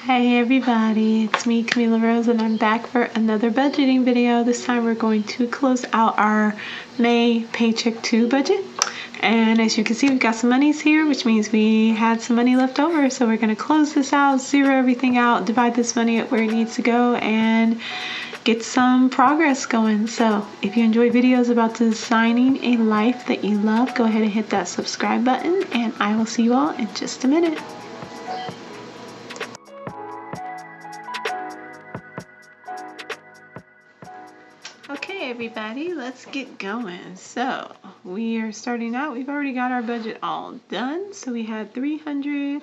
Hey everybody, it's me, Camila Rose, and I'm back for another budgeting video. This time we're going to close out our May Paycheck 2 budget. And as you can see, we've got some monies here, which means we had some money left over. So we're going to close this out, zero everything out, divide this money up where it needs to go, and get some progress going. So if you enjoy videos about designing a life that you love, go ahead and hit that subscribe button, and I will see you all in just a minute. Okay everybody, let's get going. So we are starting out, we've already got our budget all done. So we had 300,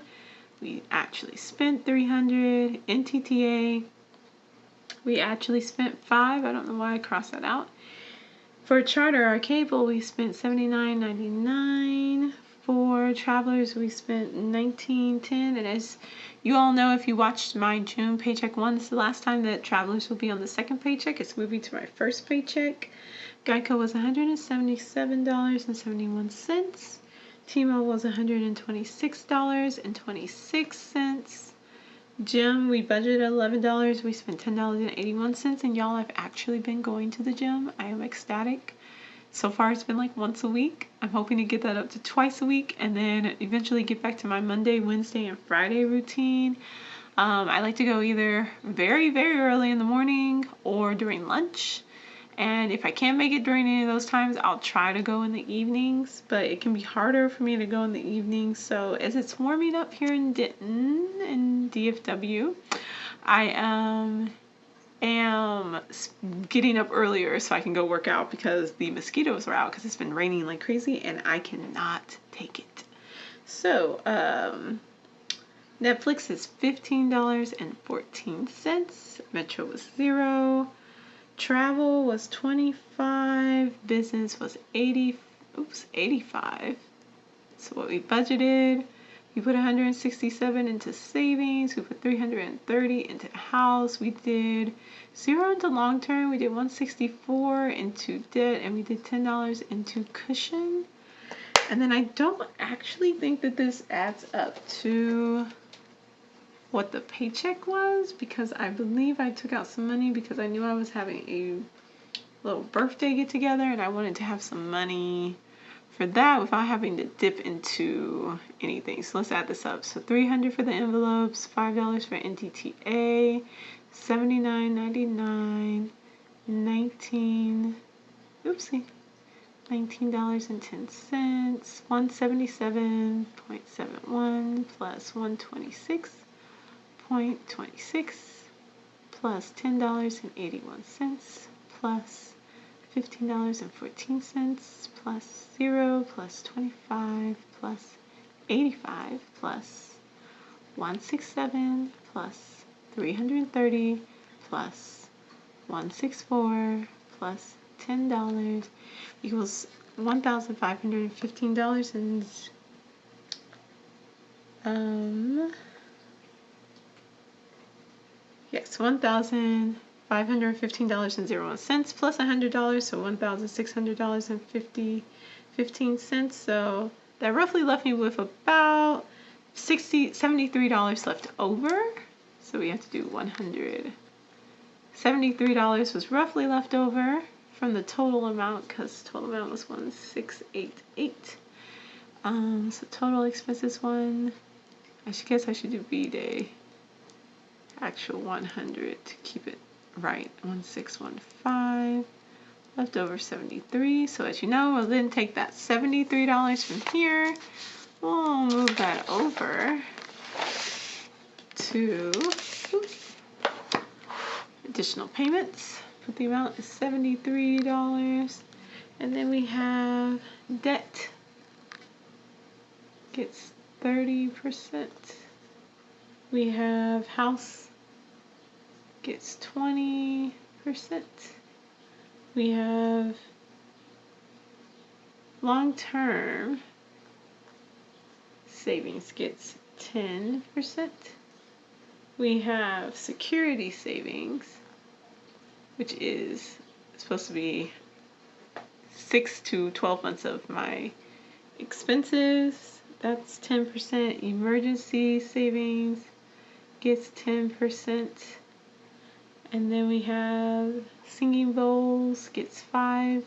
we actually spent 300. NTTA, we actually spent 5. I don't know why I crossed that out. For Charter, our cable, we spent $79.99. For Travelers, we spent $19.10. And as you all know, if you watched my June Paycheck 1, this is the last time that Travelers will be on the second paycheck. It's moving to my first paycheck. Geico was $177.71. T-Mobile was $126.26. Gym, we budgeted $11. We spent $10.81. And y'all, I've actually been going to the gym. I am ecstatic. So far, it's been like once a week. I'm hoping to get that up to twice a week and then eventually get back to my Monday, Wednesday, and Friday routine. I like to go either very, very early in the morning or during lunch. And if I can't make it during any of those times, I'll try to go in the evenings. But it can be harder for me to go in the evenings. So as it's warming up here in Denton and DFW, I am getting up earlier so I can go work out because the mosquitoes are out because it's been raining like crazy and I cannot take it. So Netflix is $15.14. Metro was $0. Travel was $25. Business was $85. So what we budgeted, we put $167 into savings. We put $330 into house. We did $0 into long term. We did $164 into debt, and we did $10 into cushion. And then I don't actually think that this adds up to what the paycheck was, because I believe I took out some money because I knew I was having a little birthday get together and I wanted to have some money for that without having to dip into anything. So let's add this up. So $300 for the envelopes, $5 for NTTA, $79.99, $19.10, 177.71 plus 126.26 plus $10.81 plus $15.14 plus 0 plus 25 plus 85 plus 167 plus 330 plus 164 plus $10 equals $1,515 and yes, $1,515.01 plus $100, so $1,600.15. So that roughly left me with about $73 left over. So we have to do 100. $73 was roughly left over from the total amount because total amount was 1,688. So total expenses I guess I should do B-Day. Actual 100 to keep it right. 1,615. Left over 73. So as you know, we'll then take that $73 from here. We'll move that over to additional payments. But the amount is $73. And then we have debt. Gets 30%. We have house. Gets 20%. We have long-term savings gets 10%. We have security savings, which is supposed to be 6 to 12 months of my expenses. That's 10%. Emergency savings gets 10%. And then we have Singing Bowls gets 5%.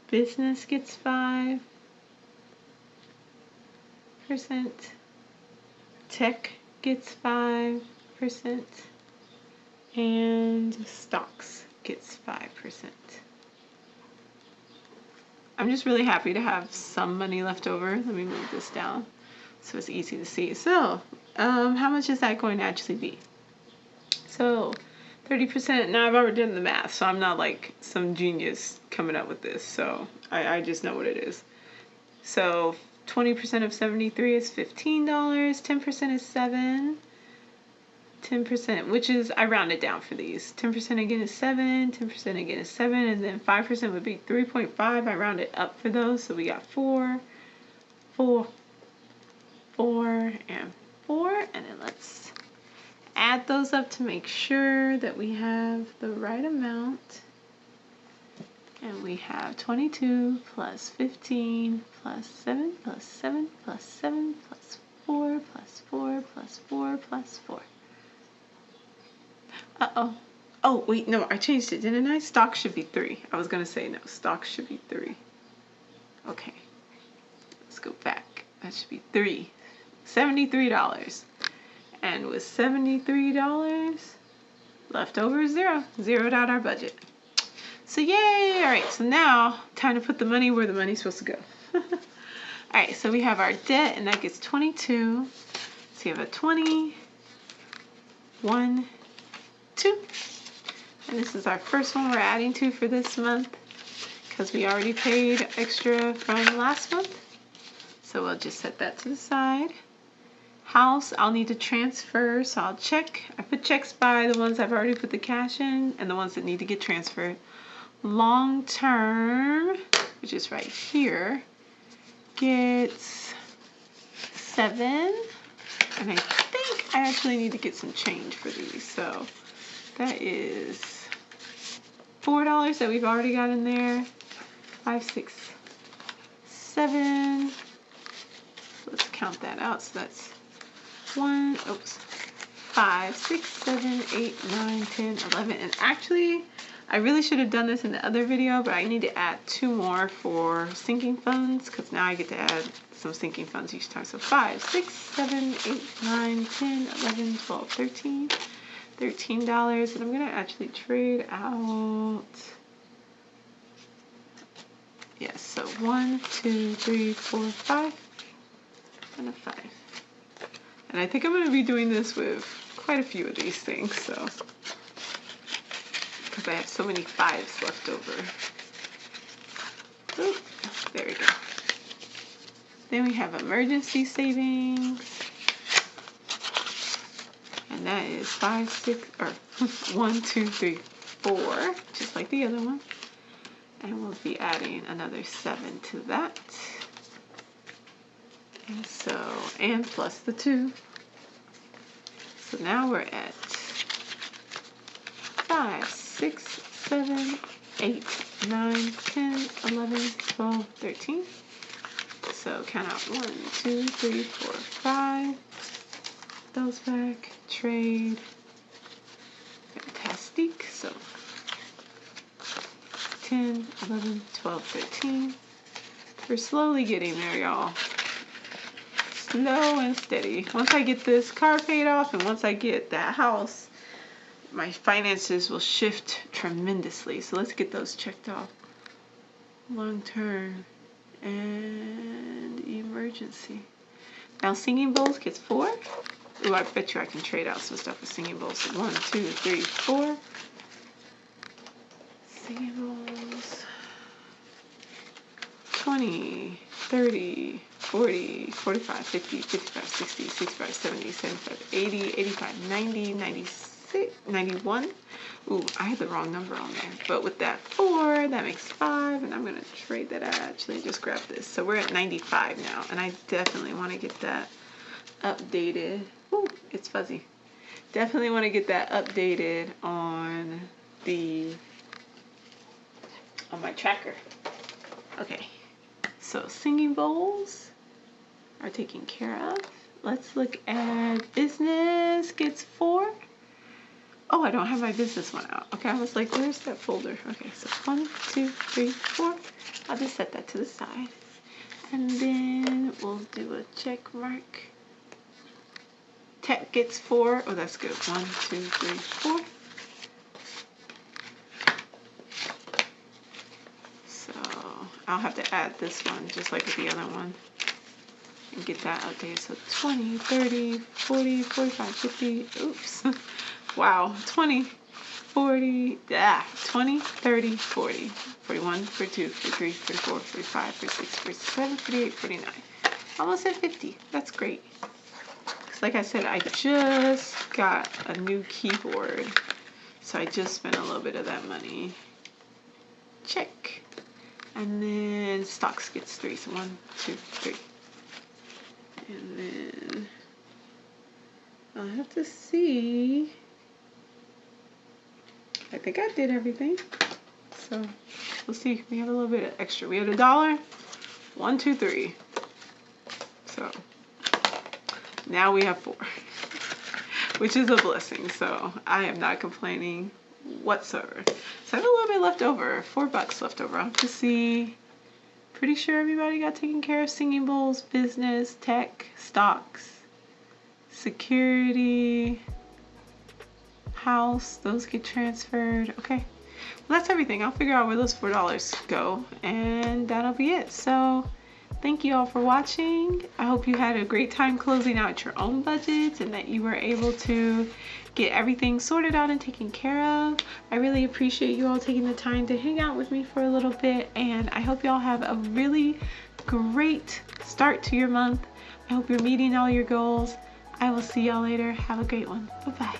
Business gets 5%. Tech gets 5%. And stocks gets 5%. I'm just really happy to have some money left over. Let me move this down so it's easy to see. So, how much is that going to actually be? So, 30%, now I've already done the math, so I'm not like some genius coming up with this. So, I just know what it is. So, 20% of 73 is $15, 10% is 7, 10%, which is, I rounded down for these. 10% again is 7, 10% again is 7, and then 5% would be 3.5. I rounded up for those, so we got 4, 4, 4, and 4, and then let's add those up to make sure that we have the right amount. And we have 22 plus 15 plus 7 plus 7 plus 7 plus 4 plus 4 plus 4 plus 4. Uh-oh. Oh, wait, no, I changed it, didn't I? Stock should be 3. I was going to say no, stock should be 3. Okay. Let's go back. That should be 3. $73. And with $73, left over is 0. Zeroed out our budget. So yay! All right, so now time to put the money where the money's supposed to go. All right, so we have our debt, and that gets 22. So you have a 20, 1, 2. And this is our first one we're adding to for this month because we already paid extra from last month. So we'll just set that to the side. House, I'll need to transfer, so I'll check. I put checks by the ones I've already put the cash in and the ones that need to get transferred. Long term, which is right here, gets 7. And I think I actually need to get some change for these. So that is $4 that we've already got in there. 5, 6, 7. Let's count that out. So that's 5, 6, 7, 8, 9, 10, 11. And actually, I really should have done this in the other video, but I need to add 2 more for sinking funds because now I get to add some sinking funds each time. So 5, 6, 7, 8, 9, 10, 11, 12, 13. $13. And I'm going to actually trade out. Yes, so 1, 2, 3, 4, 5. And a 5. And I think I'm going to be doing this with quite a few of these things, so. Because I have so many 5s left over. Oop, there we go. Then we have emergency savings. And that is 5, 6, or 1, 2, 3, 4, just like the other one. And we'll be adding another 7 to that. And so, and plus the 2. So now we're at 5, 6, 7, 8, 9, 10, 11, 12, 13. So count out 1, 2, 3, 4, 5. Those back. Trade. Fantastic. So 10, 11, 12, 13. We're slowly getting there, y'all. Slow and steady. Once I get this car paid off and once I get that house, my finances will shift tremendously. So let's get those checked off. Long term and emergency. Now Singing Bowls gets 4. Ooh, I bet you I can trade out some stuff with Singing Bowls. So 1, 2, 3, 4. Singing Bowls. 20, 30, 40, 45, 50, 55, 60, 65, 70, 75, 80, 85, 90, 96, 91. Ooh, I had the wrong number on there. But with that 4, that makes 5. And I'm going to trade that out. Actually, just grab this. So we're at 95 now. And I definitely want to get that updated. Ooh, it's fuzzy. Definitely want to get that updated on my tracker. Okay. So singing bowls are taken care of. Let's look at business gets 4. Oh, I don't have my business one out. Okay, I was like, where's that folder? Okay, so 1, 2, 3, 4. I'll just set that to the side. And then we'll do a check mark. Tech gets 4. Oh, that's good. 1, 2, 3, 4. So I'll have to add this one just like with the other one and get that updated. So 20, 30, 40, 45, 50. Oops. Wow. 20, 40, 20, 30, 40, 41, 42, 43, 44, 45, 46, 47, 48, 49. Almost at 50. That's great. Like I said, I just got a new keyboard, so I just spent a little bit of that money. Check. And then stocks gets 3, so 1, 2, 3. And then I'll have to see. I think I did everything. So we'll see. We have a little bit of extra. We had $1. 1, 2, 3. So now we have 4, which is a blessing. So I am not complaining whatsoever. So I have a little bit left over, $4 left over. I'll have to see. Pretty sure everybody got taken care of. Singing bowls, business, tech, stocks, security, house, those get transferred. Okay, well, that's everything. I'll figure out where those $4 go, and that'll be it. So thank you all for watching. I hope you had a great time closing out your own budgets and that you were able to get everything sorted out and taken care of. I really appreciate you all taking the time to hang out with me for a little bit, and I hope you all have a really great start to your month. I hope you're meeting all your goals. I will see y'all later. Have a great one. Bye-bye.